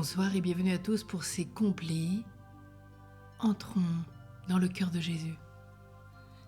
Bonsoir et bienvenue à tous pour ces complets. Entrons dans le cœur de Jésus.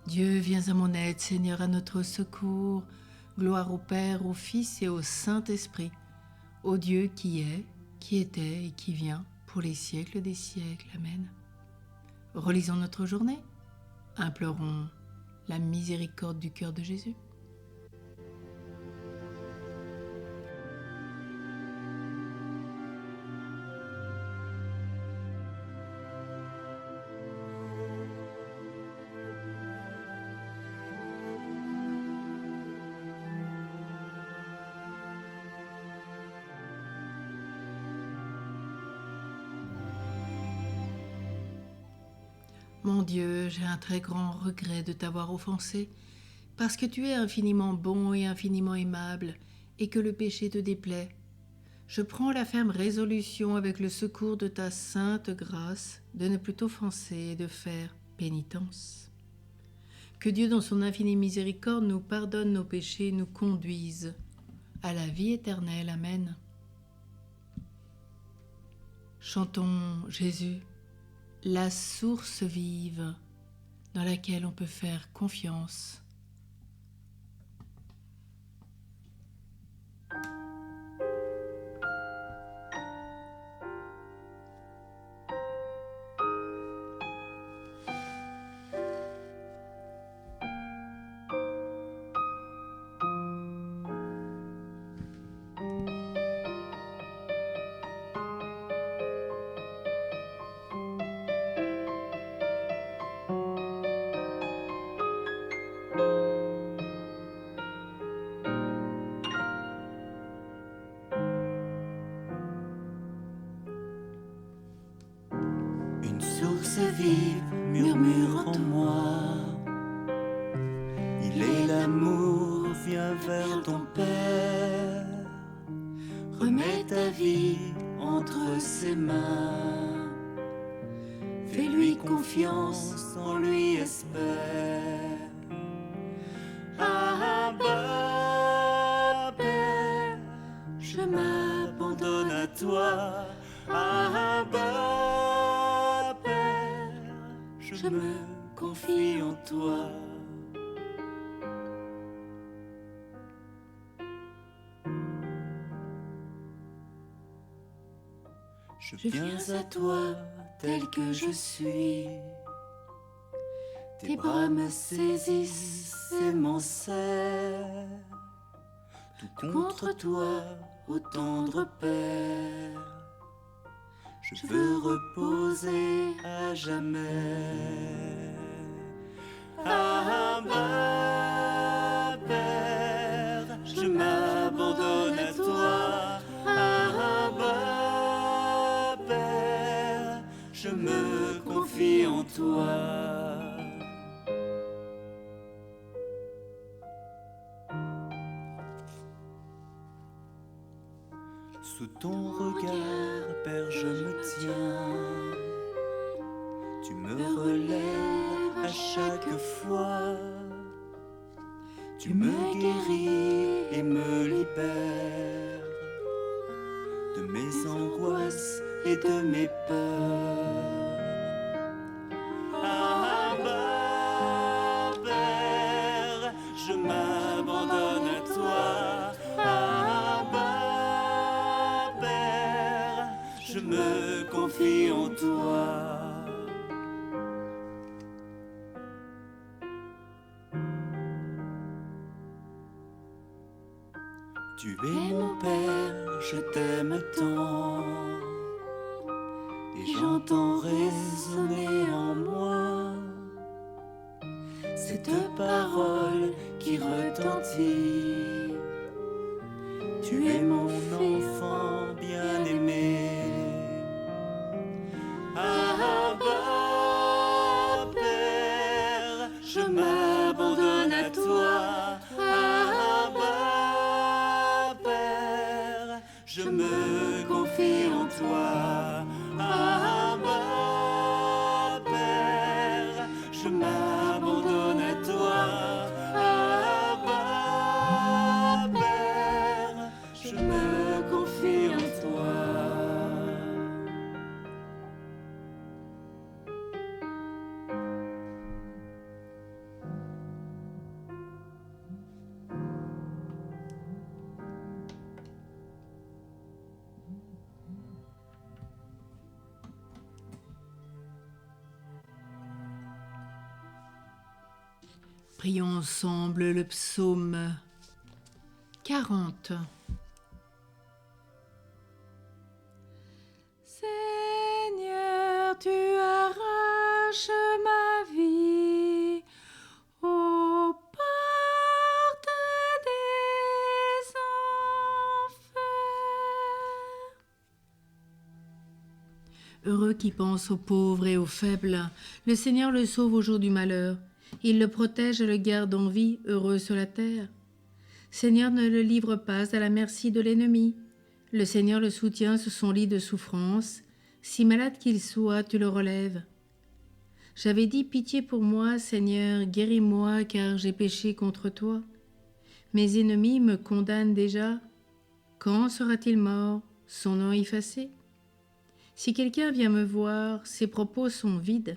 Dieu, viens à mon aide, Seigneur, à notre secours. Gloire au Père, au Fils et au Saint-Esprit, au Dieu qui est, qui était et qui vient, pour les siècles des siècles. Amen. Relisons notre journée. Implorons la miséricorde du cœur de Jésus. Mon Dieu, j'ai un très grand regret de t'avoir offensé, parce que tu es infiniment bon et infiniment aimable, et que le péché te déplaît. Je prends la ferme résolution, avec le secours de ta sainte grâce, de ne plus t'offenser et de faire pénitence. Que Dieu, dans son infinie miséricorde, nous pardonne nos péchés et nous conduise à la vie éternelle. Amen. Chantons Jésus, la source vive dans laquelle on peut faire confiance. Source vive murmure en moi, il est l'amour, viens vers ton Père, remets ta vie entre ses mains, fais-lui confiance, en lui espère. Abba, Père, je m'abandonne à toi. Abba, je me confie en toi. Je viens à toi tel que je suis. Tes bras me saisissent et m'en serrent. Tout contre toi, ô tendre Père. Je veux reposer à jamais. Abba, Père, je m'abandonne à toi. Abba, Père, je me confie en toi. Sous ton regard, Père, je me tiens. Tu me relèves à chaque fois. Tu me guéris et me libères de mes angoisses et de mes peurs. Abba, Père, je m'abandonne à toi. Abba, Père, je me confie en toi. Tu es mon Père, je t'aime tant, et j'entends résonner en moi cette parole qui retentit. Tu es mon enfant bien-aimé. Abba, Père, je m'abandonne à toi. Abba, Père, je me confie en toi. Abba, Père, je m'abandonne à toi. Abba, Père, je me confie en toi. Prions ensemble le psaume 40. Seigneur, tu arraches ma vie aux portes des enfers. Heureux qui pense aux pauvres et aux faibles, le Seigneur le sauve au jour du malheur. Il le protège et le garde en vie, heureux sur la terre. Seigneur, ne le livre pas à la merci de l'ennemi. Le Seigneur le soutient sur son lit de souffrance. Si malade qu'il soit, tu le relèves. J'avais dit, pitié pour moi, Seigneur, guéris-moi, car j'ai péché contre toi. Mes ennemis me condamnent déjà. Quand sera-t-il mort, son nom effacé? Si quelqu'un vient me voir, ses propos sont vides.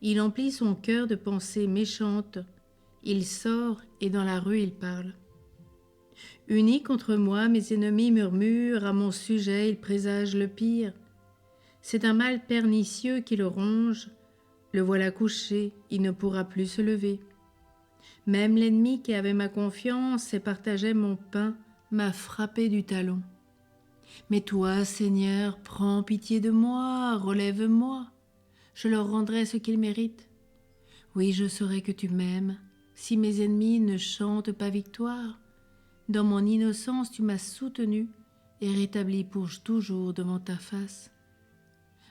Il emplit son cœur de pensées méchantes. Il sort et dans la rue il parle. Unis contre moi, mes ennemis murmurent à mon sujet, ils présagent le pire. C'est un mal pernicieux qui le ronge. Le voilà couché, il ne pourra plus se lever. Même l'ennemi qui avait ma confiance et partageait mon pain m'a frappé du talon. Mais toi, Seigneur, prends pitié de moi, relève-moi. Je leur rendrai ce qu'ils méritent. Oui, je saurai que tu m'aimes, si mes ennemis ne chantent pas victoire. Dans mon innocence, tu m'as soutenu et rétabli pour toujours devant ta face.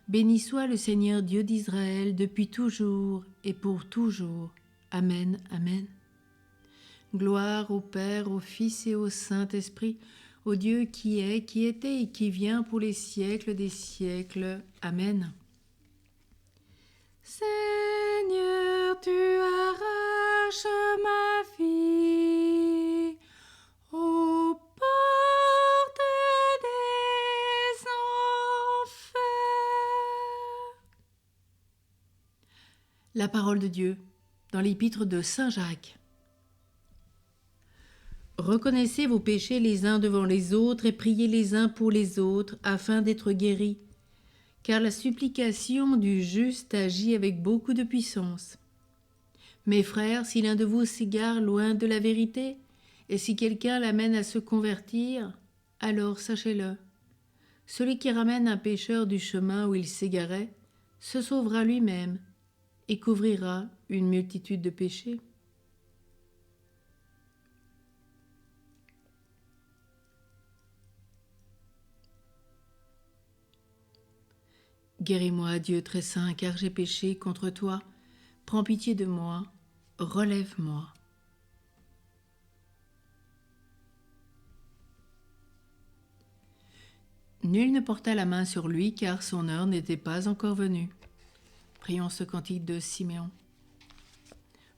Béni soit le Seigneur Dieu d'Israël depuis toujours et pour toujours. Amen, amen. Gloire au Père, au Fils et au Saint-Esprit, au Dieu qui est, qui était et qui vient pour les siècles des siècles. Amen. Seigneur, tu arraches ma vie aux portes des enfers. La parole de Dieu dans l'épître de Saint Jacques. Reconnaissez vos péchés les uns devant les autres et priez les uns pour les autres afin d'être guéris. Car la supplication du juste agit avec beaucoup de puissance. Mes frères, si l'un de vous s'égare loin de la vérité, et si quelqu'un l'amène à se convertir, alors sachez-le. Celui qui ramène un pécheur du chemin où il s'égarait, se sauvera lui-même et couvrira une multitude de péchés. Guéris-moi, Dieu très saint, car j'ai péché contre toi. Prends pitié de moi, relève-moi. Nul ne porta la main sur lui, car son heure n'était pas encore venue. Prions ce cantique de Siméon.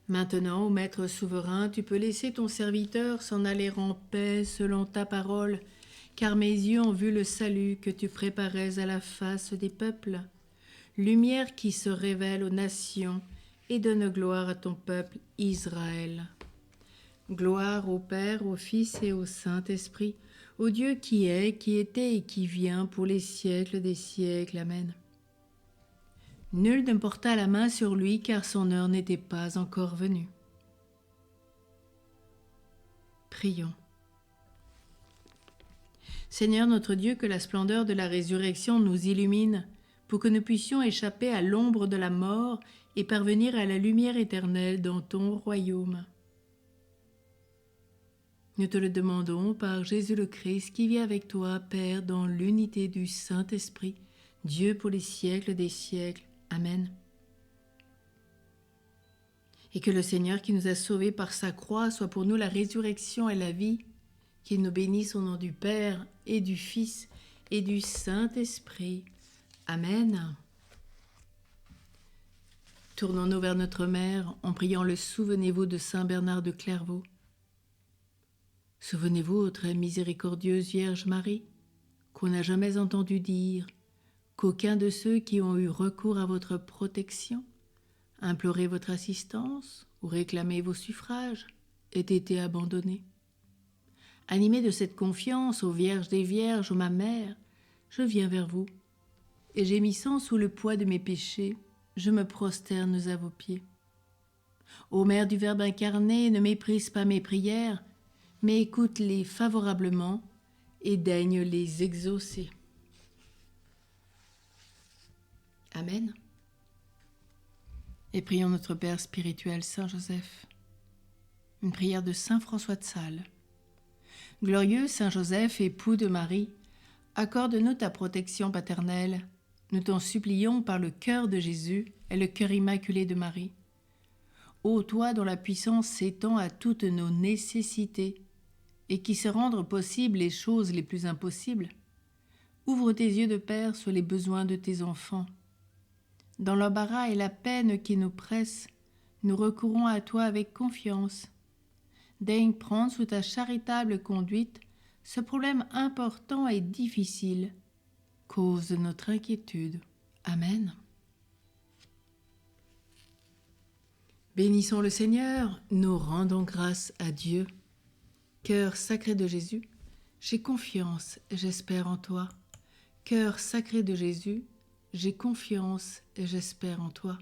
Maintenant, ô Maître souverain, tu peux laisser ton serviteur s'en aller en paix selon ta parole, car mes yeux ont vu le salut que tu préparais à la face des peuples, lumière qui se révèle aux nations et donne gloire à ton peuple Israël. Gloire au Père, au Fils et au Saint-Esprit, au Dieu qui est, qui était et qui vient pour les siècles des siècles. Amen. Nul ne porta la main sur lui, car son heure n'était pas encore venue. Prions. Seigneur notre Dieu, que la splendeur de la résurrection nous illumine, pour que nous puissions échapper à l'ombre de la mort et parvenir à la lumière éternelle dans ton royaume. Nous te le demandons par Jésus le Christ, qui vit avec toi, Père, dans l'unité du Saint-Esprit, Dieu pour les siècles des siècles. Amen. Et que le Seigneur qui nous a sauvés par sa croix soit pour nous la résurrection et la vie, qu'il nous bénisse au nom du Père et du Fils et du Saint-Esprit. Amen. Tournons-nous vers notre Mère en priant le Souvenez-vous de Saint Bernard de Clairvaux. Souvenez-vous, ô très miséricordieuse Vierge Marie, qu'on n'a jamais entendu dire qu'aucun de ceux qui ont eu recours à votre protection, imploré votre assistance ou réclamé vos suffrages, ait été abandonné. Animée de cette confiance, ô Vierge des Vierges, ô ma mère, je viens vers vous, et gémissant sous le poids de mes péchés, je me prosterne à vos pieds. Ô Mère du Verbe incarné, ne méprise pas mes prières, mais écoute-les favorablement et daigne les exaucer. Amen. Et prions notre Père spirituel, Saint Joseph. Une prière de Saint François de Sales. Glorieux Saint Joseph, époux de Marie, accorde-nous ta protection paternelle. Nous t'en supplions par le cœur de Jésus et le cœur immaculé de Marie. Ô toi dont la puissance s'étend à toutes nos nécessités et qui sais rendre possibles les choses les plus impossibles, ouvre tes yeux de Père sur les besoins de tes enfants. Dans l'embarras et la peine qui nous pressent, nous recourons à toi avec confiance. Daigne prendre sous ta charitable conduite ce problème important et difficile, cause de notre inquiétude. Amen. Bénissons le Seigneur, nous rendons grâce à Dieu. Cœur sacré de Jésus, j'ai confiance et j'espère en toi. Cœur sacré de Jésus, j'ai confiance et j'espère en toi.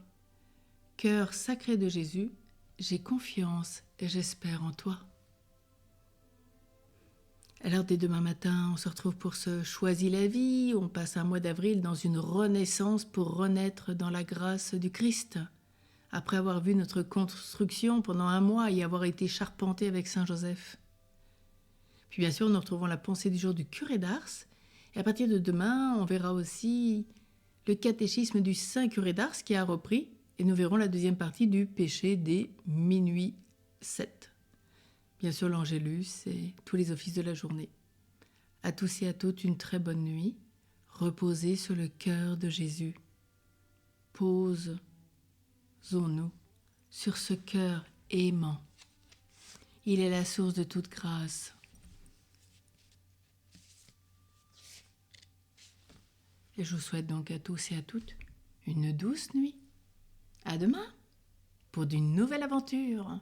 Cœur sacré de Jésus, j'ai confiance et j'espère en toi. Alors dès demain matin, on se retrouve pour ce Choisis la vie. On passe un mois d'avril dans une renaissance pour renaître dans la grâce du Christ. Après avoir vu notre construction pendant un mois et avoir été charpenté avec Saint Joseph. Puis bien sûr, nous retrouvons la pensée du jour du curé d'Ars. Et à partir de demain, on verra aussi le catéchisme du Saint curé d'Ars qui a repris. Et nous verrons la deuxième partie du péché des minuit 7. Bien sûr, l'Angélus et tous les offices de la journée. À tous et à toutes, une très bonne nuit. Reposez sur le cœur de Jésus. Posons-nous sur ce cœur aimant. Il est la source de toute grâce. Et je vous souhaite donc à tous et à toutes une douce nuit. À demain pour d'une nouvelle aventure.